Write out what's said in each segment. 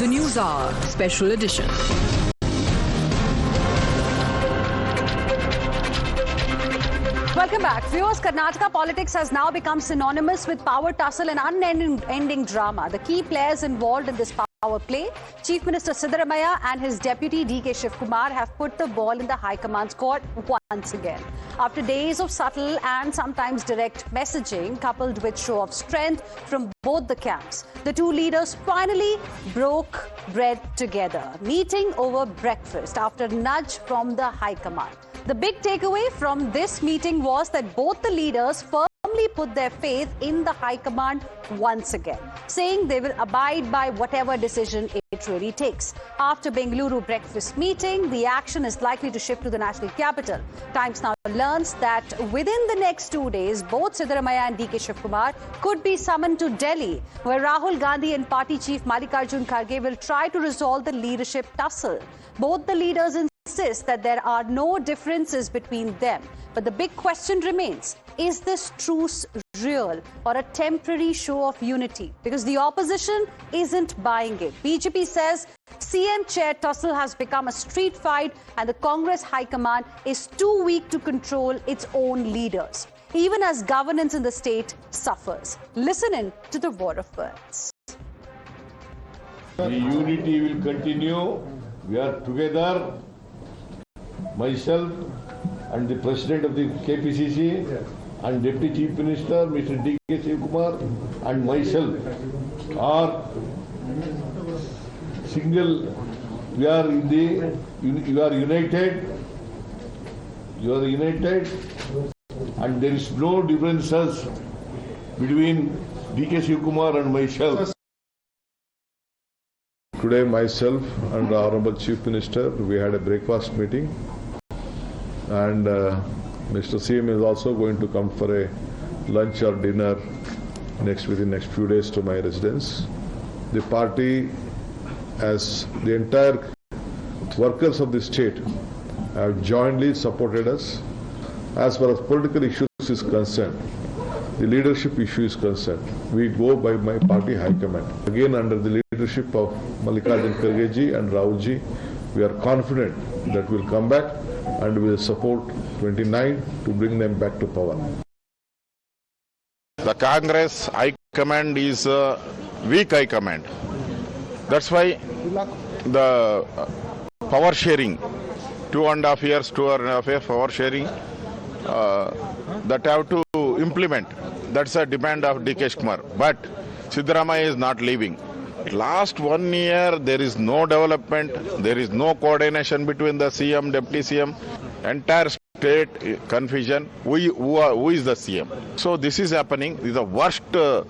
The News Hour Special Edition. Welcome back. Viewers, Karnataka politics has now become synonymous with power tussle and unending drama. The key players involved in this power play, Chief Minister Siddaramaiah and his deputy DK Shivakumar, have put the ball in the High Command's court once again. After days of subtle and sometimes direct messaging, coupled with show of strength from both the camps, the two leaders finally broke bread together, meeting over breakfast after a nudge from the High Command. The big takeaway from this meeting was that both the leaders firmly put their faith in the High Command once again, saying they will abide by whatever decision it really takes. After Bengaluru breakfast meeting, the action is likely to shift to the national capital. Times now learns that within the next 2 days, both Siddaramaiah and DK Shivakumar could be summoned to Delhi, where Rahul Gandhi and party chief Mallikarjun Kharge will try to resolve the leadership tussle. Both the leaders insist that there are no differences between them. But the big question remains, is this truce real or a temporary show of unity? Because the opposition isn't buying it. BJP says CM chair tussle has become a street fight and the Congress High Command is too weak to control its own leaders, even as governance in the state suffers. Listen in to the war of words. The unity will continue. We are together. Myself and the President of the KPCC and Deputy Chief Minister, Mr. D.K. Shivakumar, and myself are single. We are in the. You are united. You are united, and there is no differences between D.K. Shivakumar and myself. Today, myself and the Honorable Chief Minister, we had a breakfast meeting, and Mr. CM is also going to come for a lunch or dinner within next few days to my residence. The party, as the entire workers of the state, have jointly supported us. As far as political issues is concerned, the leadership issue is concerned, we go by my party high command. Again, under the leadership of Mallikarjun Kharge and Rahul ji, we are confident that we will come back and we will support 29 to bring them back to power. The Congress High Command is a weak High Command. That's why the power sharing, 2.5 years power sharing, that have to implement. That's a demand of DK Shivakumar. But Siddaramaiah is not leaving. Last 1 year, there is no development, there is no coordination between the CM, Deputy CM, entire state confusion. Who is the CM? So this is happening. This is the worst for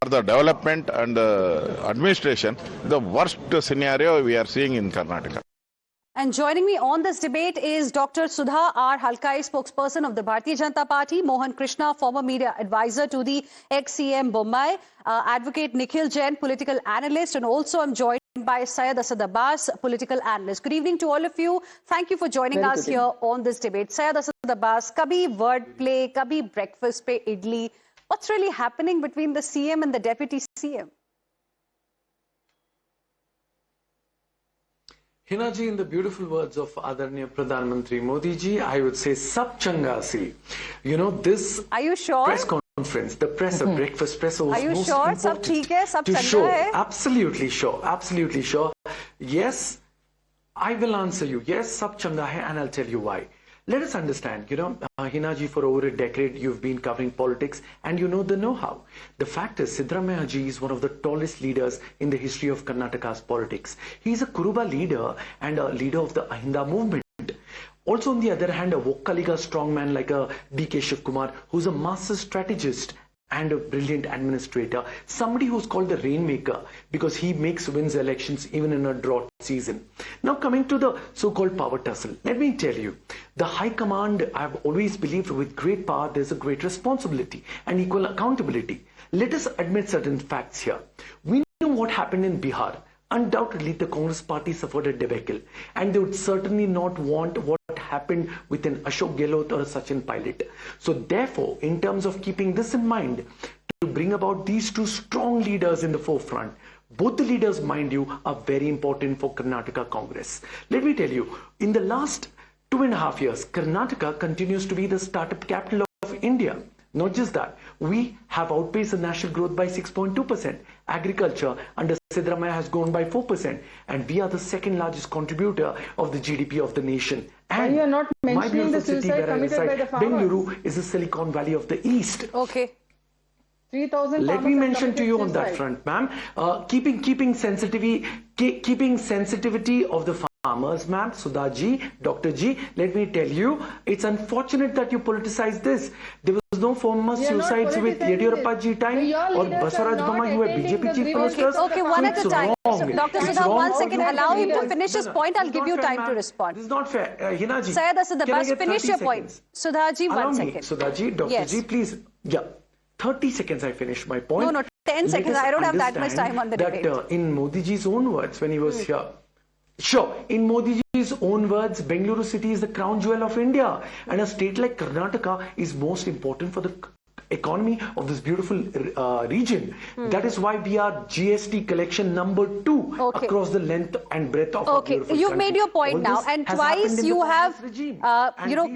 the development and administration, the worst scenario we are seeing in Karnataka. And joining me on this debate is Dr. Sudha R. Halkai, spokesperson of the Bharatiya Janata Party, Mohan Krishna, former media advisor to the ex-CM Bombay, advocate Nikhil Jain, political analyst, and also I'm joined by Syed Asad Abbas, political analyst. Good evening to all of you. Thank you for joining us here on this debate. Syed Asad Abbas, kabhi word play, kabhi breakfast pe idli. What's really happening between the CM and the deputy CM? Hina ji, in the beautiful words of Adarniya Pradhan Mantri Modi ji, I would say sab changa si. You know, this Are you sure? press conference, the press, breakfast press was Are you most sure? important Sab theek hai, sab to changa show. hai? Absolutely sure. Absolutely sure. Yes, I will answer you. Yes, sab changa hai, and I'll tell you why. Let us understand, you know, Hina ji, for over a decade, you've been covering politics and you know the know-how. The fact is, Siddaramaiah ji is one of the tallest leaders in the history of Karnataka's politics. He's a Kuruba leader and a leader of the Ahinda movement. Also, on the other hand, a Vokkaliga strongman like a DK Shivakumar, who's a master strategist and a brilliant administrator, somebody who's called the rainmaker because he wins elections even in a drought season. Now coming to the so-called power tussle, let me tell you, the High Command, I've always believed with great power there's a great responsibility and equal accountability. Let us admit certain facts here. We know what happened in Bihar. Undoubtedly, the Congress party suffered a debacle, and they would certainly not want what happened with an Ashok Gehlot or a Sachin Pilot. So therefore, in terms of keeping this in mind, to bring about these two strong leaders in the forefront, Both the leaders, mind you, are very important for Karnataka Congress. Let me tell you, in the last 2.5 years, Karnataka continues to be the startup capital of India. Not just that, we have outpaced the national growth by 6.2%. Agriculture under Siddaramaiah has grown by 4%. And we are the second largest contributor of the GDP of the nation. And you are not my mentioning the beautiful city suicide where I committed by reside, the farmers. Bengaluru, is the Silicon Valley of the East. Okay. 3,000 Let me mention to you on that front, ma'am, keeping sensitivity of the farmers, ma'am, Sudhaji, Dr. Ji, let me tell you, it's unfortunate that you politicize this. There was no former suicides with Yediyurappa Ji time or Basuraj Bama, you were BJP chief ministers. Okay, one at a time. So, Dr. Sudha, 1 second, allow him to finish his point. I'll give you time to respond. This is not fair. Hina Ji, Syed Asad Abbas, finish your point. Sudhaji, 1 second. Sudhaji, Dr. Ji, please. Yeah. 30 seconds I finish my point. No, 10 seconds. I don't have that much time on the debate. That in Modi ji's own words when he was here. Sure, in Modi ji's own words, Bengaluru city is the crown jewel of India. And a state like Karnataka is most important for the economy of this beautiful region. That is why we are GST collection number 2 across the length and breadth of our beautiful You've country. made your point now, and twice you have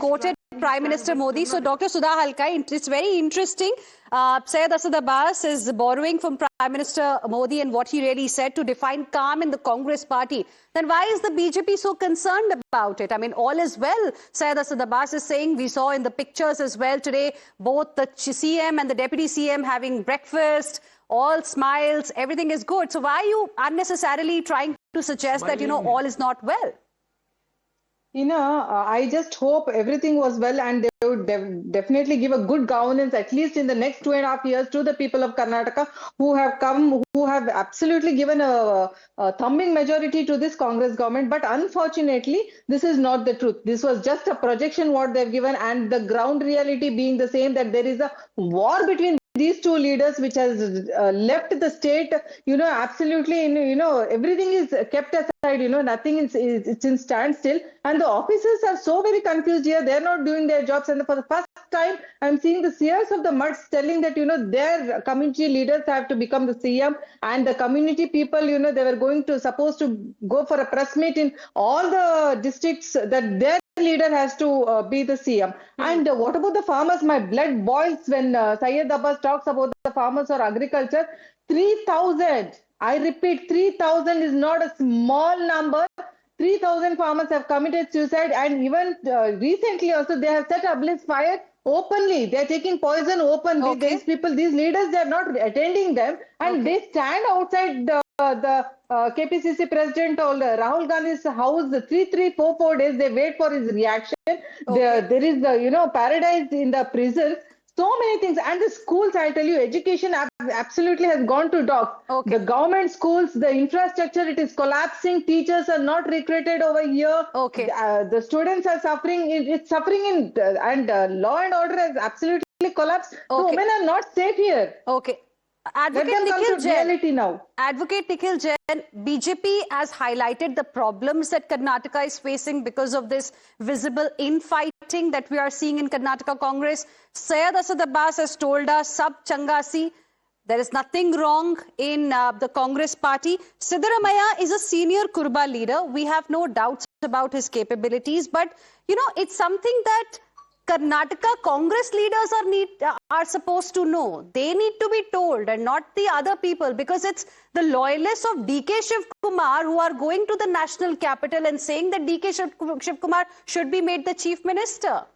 quoted Prime Minister Modi. So Dr. Sudha Halkai, it's very interesting. Syed Asad Abbas is borrowing from Prime Minister Modi and what he really said to define calm in the Congress party. Then why is the BJP so concerned about it? I mean, all is well. Syed Asad Abbas is saying, we saw in the pictures as well today, both the CM and the Deputy CM having breakfast, all smiles, everything is good. So why are you unnecessarily trying to suggest that, all is not well? I just hope everything was well and they would definitely give a good governance, at least in the next 2.5 years, to the people of Karnataka who have come, who have absolutely given a thumbing majority to this Congress government. But unfortunately, this is not the truth. This was just a projection what they've given, and the ground reality being the same, that there is a war between these two leaders which has left the state, absolutely, everything is kept aside, nothing is it's in standstill, and the officers are so very confused here. They're not doing their jobs, and for the first time I'm seeing the seers of the muds telling that their community leaders have to become the CM, and the community people, they were supposed to go for a press meet in all the districts that their leader has to be the CM. And what about the farmers? My blood boils when Syed Abbas talks about the farmers or agriculture. 3,000. I repeat, 3,000 is not a small number. 3,000 farmers have committed suicide, and even recently also they have set ablaze fire openly. They are taking poison openly. These people, these leaders, they are not attending them, and they stand outside the KPCC president or Rahul Gandhi's house 3-4 days. They wait for his reaction. There is the paradise in the prisons. So many things. And the schools, I tell you, education absolutely has gone to dogs. The government schools, the infrastructure, it is collapsing. Teachers are not recruited over here. The students are suffering. It's suffering and law and order has absolutely collapsed. The women are not safe here. Advocate Nikhil Jain, now. Advocate Nikhil Jain, BJP has highlighted the problems that Karnataka is facing because of this visible infighting that we are seeing in Karnataka Congress. Syed Asad Abbas has told us, Sab Changasi, there is nothing wrong in the Congress party. Siddaramaiah is a senior Kurba leader. We have no doubts about his capabilities, but it's something that Karnataka Congress leaders are supposed to know. They need to be told, and not the other people, because it's the loyalists of DK Shivakumar who are going to the national capital and saying that DK Shivakumar should be made the chief minister.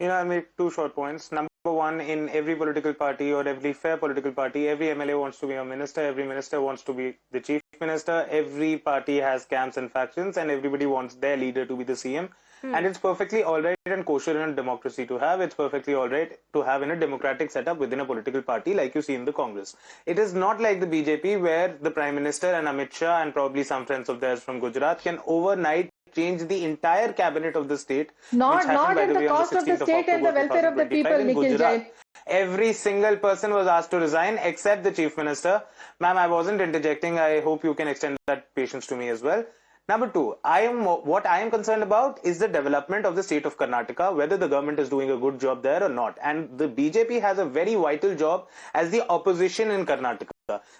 I'll make 2 short points. Number one, in every political party or every fair political party, every MLA wants to be a minister, every minister wants to be the chief minister, every party has camps and factions, and everybody wants their leader to be the CM. And it's perfectly all right and kosher in a democracy to have. It's perfectly all right to have in a democratic setup within a political party like you see in the Congress. It is not like the BJP where the Prime Minister and Amit Shah and probably some friends of theirs from Gujarat can overnight change the entire cabinet of the state. Not at the cost of the state and the welfare of the people, Nikhil Jain. Every single person was asked to resign except the chief minister. Ma'am, I wasn't interjecting. I hope you can extend that patience to me as well. Number two, what I am concerned about is the development of the state of Karnataka, whether the government is doing a good job there or not. And the BJP has a very vital job as the opposition in Karnataka.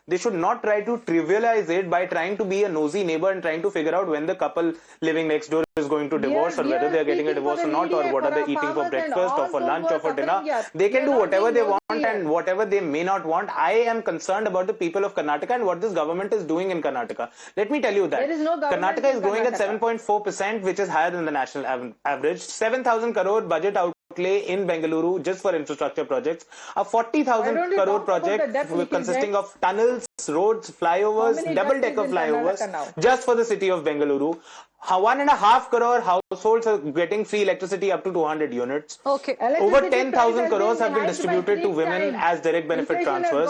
They should not try to trivialize it by trying to be a nosy neighbor and trying to figure out when the couple living next door is going to divorce or whether they are getting a divorce or not, or what are they eating for breakfast or for lunch or for dinner. They can do whatever they want and whatever they may not want. I am concerned about the people of Karnataka and what this government is doing in Karnataka. Let me tell you that Karnataka is growing at 7.4%, which is higher than the national average. 7,000 crore budget outlay in Bengaluru just for infrastructure projects. A 40,000 crore project consisting of tunnels, roads, flyovers, double-decker flyovers just for the city of Bengaluru. 1.5 crore households are getting free electricity up to 200 units. Okay. Over 10,000 crores have been distributed to women as direct benefit transfers.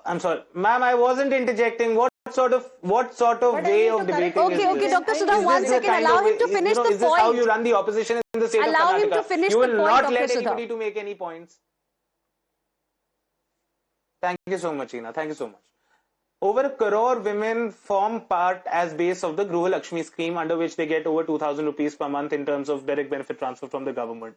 I'm sorry, ma'am, I wasn't interjecting. What sort of way of debating is this? Okay, Dr. Sudha, 1 second. Allow him to finish the point. Is this how you run the opposition in the state of Karnataka? Allow him to finish the point, You will not Dr. let Sudha. anybody to make any points. Thank you so much, Hina. Thank you so much. Over 1 crore women form part as base of the Gruha Lakshmi scheme, under which they get over 2,000 rupees per month in terms of direct benefit transfer from the government.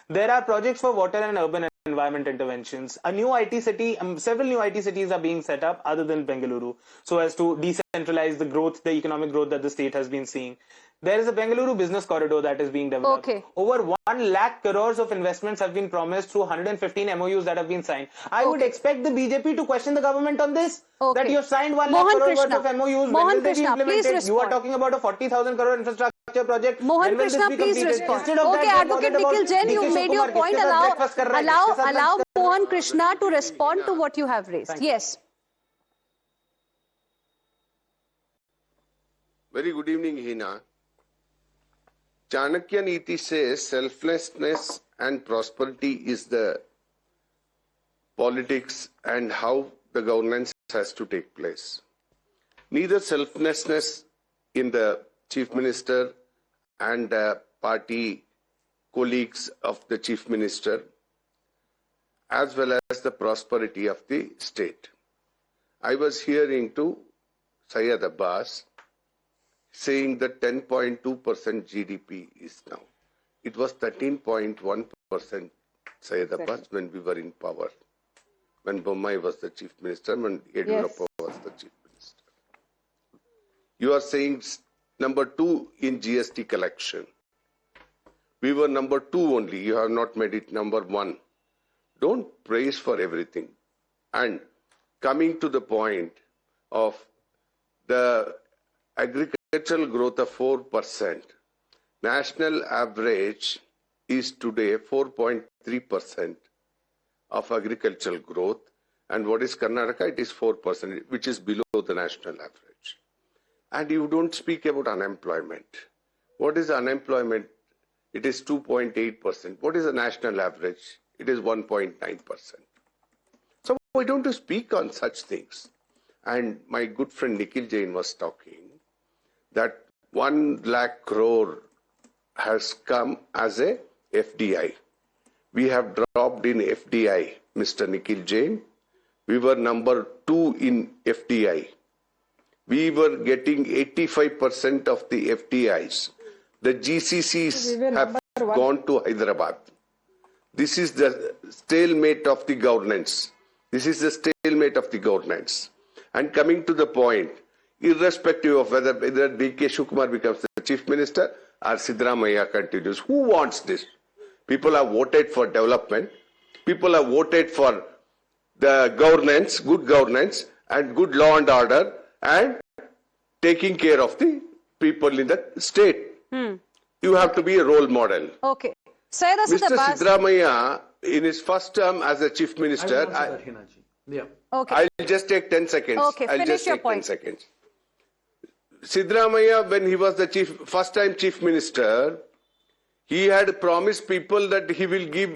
There are projects for water and urban environment interventions. A new IT city, several new IT cities are being set up other than Bengaluru, so as to decentralize the growth, the economic growth that the state has been seeing. There is a Bengaluru business corridor that is being developed. Okay. Over 1 lakh crores of investments have been promised through 115 MOUs that have been signed. I would expect the BJP to question the government on this. That you have signed 1 lakh crore worth of MOUs. When will they be implemented? You are talking about a 40,000 crore infrastructure project. Mohan Krishna, please respond. Okay, Advocate Nikhil Jain, you've made your point. Allow Mohan Krishna to respond to what you have raised. Yes. Very good evening, Hina. Chanakya Niti says selflessness and prosperity is the politics and how the governance has to take place. Neither selflessness in the Chief Minister and the party colleagues of the Chief Minister, as well as the prosperity of the state. I was hearing to Syed Abbas saying that 10.2% GDP is now. It was 13.1%, Syed Abbas, when we were in power. When Bommai was the Chief Minister, when Yediyurappa was the Chief Minister. You are saying number 2 in GST collection. We were number 2 only. You have not made it number 1. Don't praise for everything. And coming to the point of the agricultural growth of 4%, national average is today 4.3% of agricultural growth. And what is Karnataka? It is 4%, which is below the national average. And you don't speak about unemployment. What is unemployment? It is 2.8%. What is the national average? It is 1.9%. So why don't you speak on such things? And my good friend Nikhil Jain was talking that 1 lakh crore has come as a FDI. We have dropped in FDI, Mr. Nikhil Jain. We were number 2 in FDI. We were getting 85% of the FDIs. The GCCs have gone to Hyderabad. This is the stalemate of the governance. This is the stalemate of the governance. And coming to the point, irrespective of whether D.K. Shivakumar becomes the Chief Minister or Siddaramaiah continues, who wants this? People have voted for development. People have voted for the governance, good governance, and good law and order, and taking care of the people in the state. You have to be a role model. Okay. Mr. Siddaramaiah, in his first term as a Chief Minister, I'll just take 10 seconds. Okay, I'll finish just your take point. 10 seconds. Siddaramaiah, when he was the first time Chief Minister, he had promised people that he will give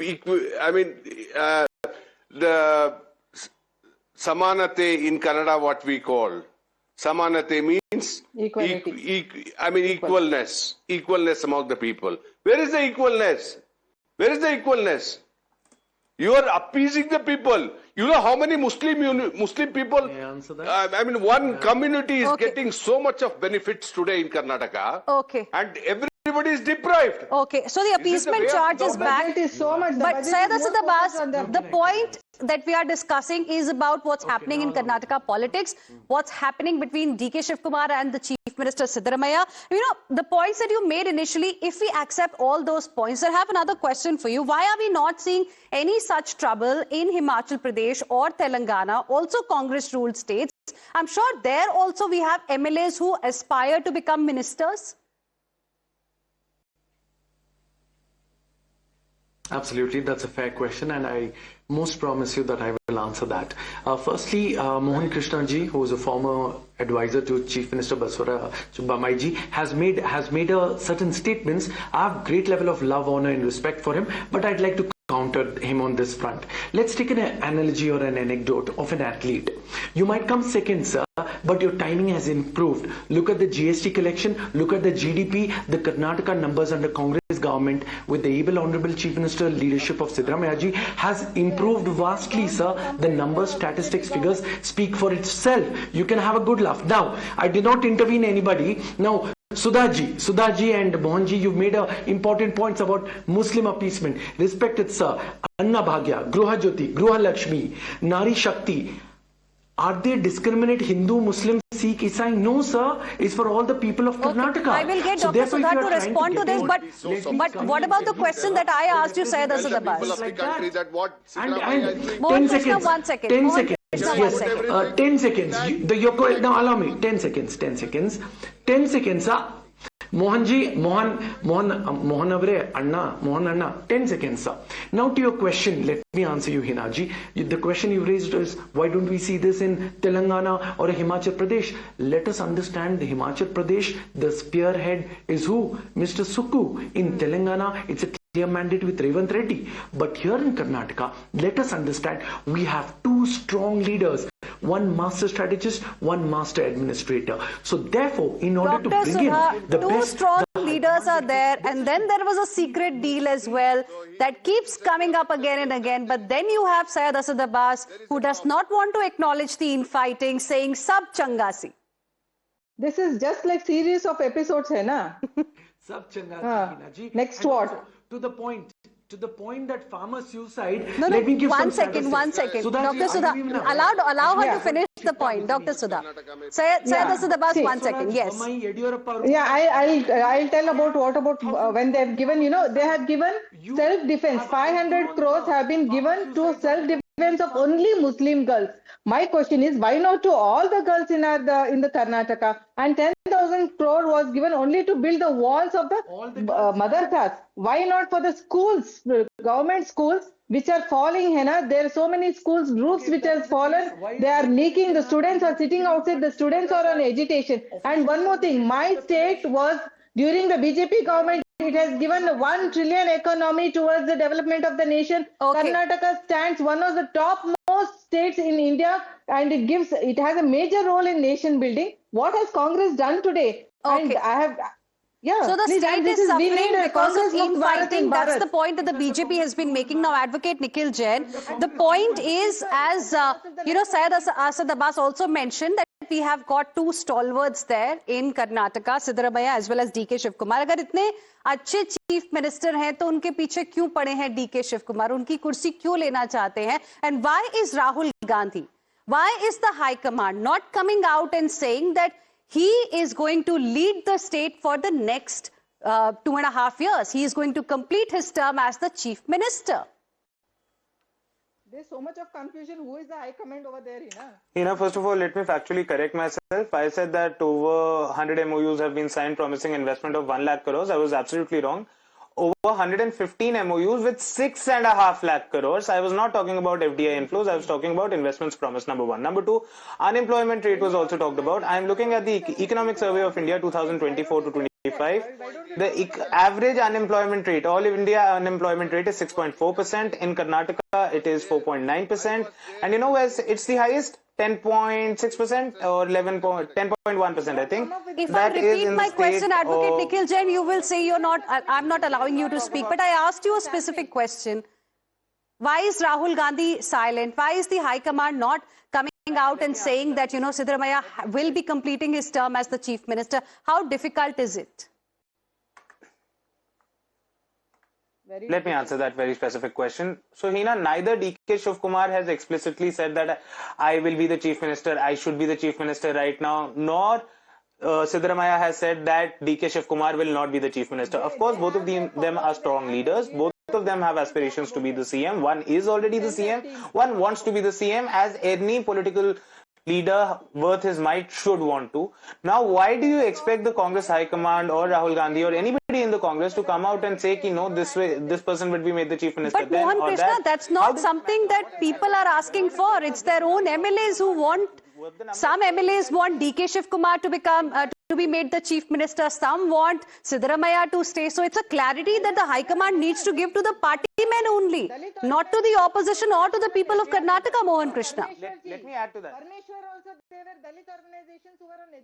the Samanate in Kannada, what we call. Samanate means equalness among the people. Where is the equalness? Where is the equalness? You are appeasing the people. You know how many Muslim people? May I answer that? I mean, one community is getting so much of benefits today in Karnataka. Okay. And everybody is deprived. Okay, so the appeasement charge is back. Budget is so much. But Syed Asad Abbas, the point that we are discussing is about what's happening in Karnataka politics, what's happening between DK Shivakumar and the Chief Minister Siddaramaiah. You know, the points that you made initially, if we accept all those points, I have another question for you. Why are we not seeing any such trouble in Himachal Pradesh or Telangana, also Congress-ruled states? I'm sure there also we have MLAs who aspire to become ministers. Absolutely, that's a fair question, and I most promise you that I will answer that. Firstly, Mohan Krishna ji, who is a former advisor to Chief Minister Siddaramaiah ji, has made a certain statements. I have great level of love, honor, and respect for him, but I'd like to counter him on this front. Let's take an analogy or an anecdote of an athlete. You might come second, sir, but your timing has improved. Look at the GST collection, look at the GDP, the Karnataka numbers under Congress government with the able Honorable Chief Minister leadership of Siddaramaiah ji has improved vastly, sir. The numbers, statistics, figures speak for itself. You can have a good laugh. Now, I did not intervene anybody. Now, Sudhaji and Mohanji, you've made important points about Muslim appeasement. Respected sir, Anna Bhagya, Gruha Jyoti, Gruha Lakshmi, Nari Shakti. Are they discriminate Hindu, Muslim, Sikh, Isai? No, sir. It's for all the people of Karnataka. I will get Dr. Sudha to respond to this, but what about the question that I asked you, Syed Asad Abbas? People of the country that what And 10 seconds. 1 second. 10 seconds. Yes, 10 seconds. Now allow me. 10 seconds. 10 seconds. 10 seconds. Mohanji, Mohan Avre, Anna, Mohan Anna, 10 seconds, sir. Now to your question, let me answer you, Hinaji. The question you raised is, why don't we see this in Telangana or Himachal Pradesh? Let us understand the Himachal Pradesh, the spearhead is who? Mr. Sukku. In Telangana, it's a clear mandate with Revant Reddy. But here in Karnataka, let us understand, we have two strong leaders. One master strategist, one master administrator. So therefore, in order to bring in the two best... strong leaders are there, and then there was a secret deal as well that keeps coming up again and again. But then you have Syed Asad Abbas, who does not want to acknowledge the infighting, saying sab changasi. This is just like series of episodes, hai na? Sab changasi, Next what? To the point that farmer suicide. No, let me give one some second. statistics. Dr. Sudha, allow her to finish the point. Dr. Sudha. Syed Asad Abbas, 1 second. Yes. Yeah, I'll tell about when they have given, they have given self-defense. 500 crores have been given to self-defense of only Muslim girls. My question is, why not to all the girls in the Karnataka? And 10,000 crore was given only to build the walls of the madrasas. Why not for the schools, government schools, which are falling, Hena? There are so many schools, roofs which have fallen. They are leaking. The students are sitting outside. The students are on agitation. And one more thing, my state was, during the BJP government, it has given 1 trillion economy towards the development of the nation. Okay. Karnataka stands one of the topmost states in India, and it has a major role in nation building. What has Congress done today? Okay. And I have... Yeah, So the please, state is suffering because of infighting. That's Bharat. the point that the BJP has been making now. Advocate Nikhil Jain. The point is, as Syed Asad Abbas also mentioned, that we have got two stalwarts there in Karnataka, Siddaramaiah as well as DK Shivakumar. अगर इतने अच्छे chief minister हैं तो उनके पीछे क्यों पड़े हैं DK Shivakumar? उनकी कुर्सी क्यों लेना चाहते हैं? And why is Rahul Gandhi? Why is the High Command not coming out and saying that he is going to lead the state for the next 2.5 years? He is going to complete his term as the chief minister. There's so much of confusion. Who is the high command over there, First of all, let me factually correct myself. I said that over 100 MOUs have been signed promising investment of 1 lakh crores. I was absolutely wrong. Over 115 MOUs with 6.5 lakh crores. I was not talking about FDI inflows. I was talking about investments promised, number one. Number two, unemployment rate was also talked about. I am looking at the Economic Survey of India 2024 to 25. The average unemployment rate, all India unemployment rate is 6.4%. In Karnataka, it is 4.9%. And you know, it's the highest, 10.6% or 10.1%, I think. If I repeat my question, Advocate Nikhil Jain, you will say I'm not allowing you to speak. But I asked you a specific question. Why is Rahul Gandhi silent? Why is the High Command not coming out and saying that, Siddaramaiah will be completing his term as the Chief Minister? How difficult is it? Let me answer that very specific question. So, Hina, neither DK Shivakumar has explicitly said that I will be the Chief Minister, I should be the Chief Minister right now, nor Siddaramaiah has said that DK Shivakumar will not be the Chief Minister. Of course, both of them are strong leaders. Both of them have aspirations to be the CM. One is already the CM. One wants to be the CM, as any political leader worth his might should want to. Now, why do you expect the Congress High Command or Rahul Gandhi or anybody in the Congress to come out and say, no, this person will be made the Chief Minister? But Mohan Krishna, that's not something that people are asking for. It's their own MLAs who want. Some MLAs want DK Shivakumar to be made the Chief Minister. Some want Siddaramaiah to stay. So it's a clarity that the High Command needs to give to the party men only, not to the opposition or to the people of Karnataka, Mohan Krishna. Let me add to that.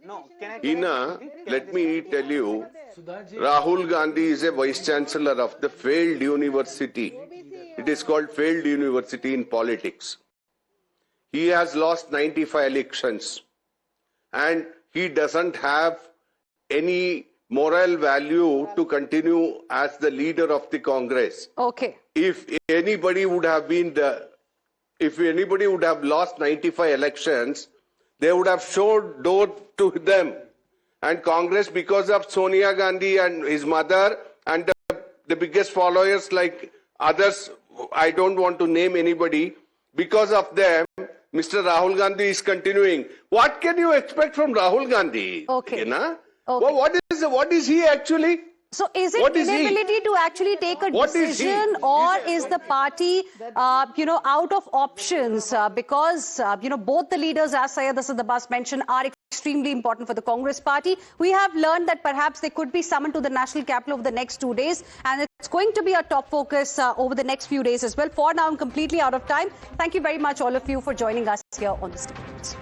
No, Hina, let me tell you, Rahul Gandhi is a Vice Chancellor of the failed university. It is called failed university in politics. He has lost 95 elections and he doesn't have any moral value to continue as the leader of the Congress. Okay. If anybody would have lost 95 elections, they would have showed door to them. And Congress, because of Sonia Gandhi and his mother and the biggest followers like others, I don't want to name anybody, because of them, Mr. Rahul Gandhi is continuing. What can you expect from Rahul Gandhi? Okay. You know? Okay. Well, what is he actually? So is it inability to actually take a decision, or is the party, out of options? Because, both the leaders, as Syed Asad Abbas mentioned, are extremely important for the Congress party. We have learned that perhaps they could be summoned to the national capital over the next 2 days, and it's going to be a top focus over the next few days as well. For now, I'm completely out of time. Thank you very much, all of you, for joining us here on the stage.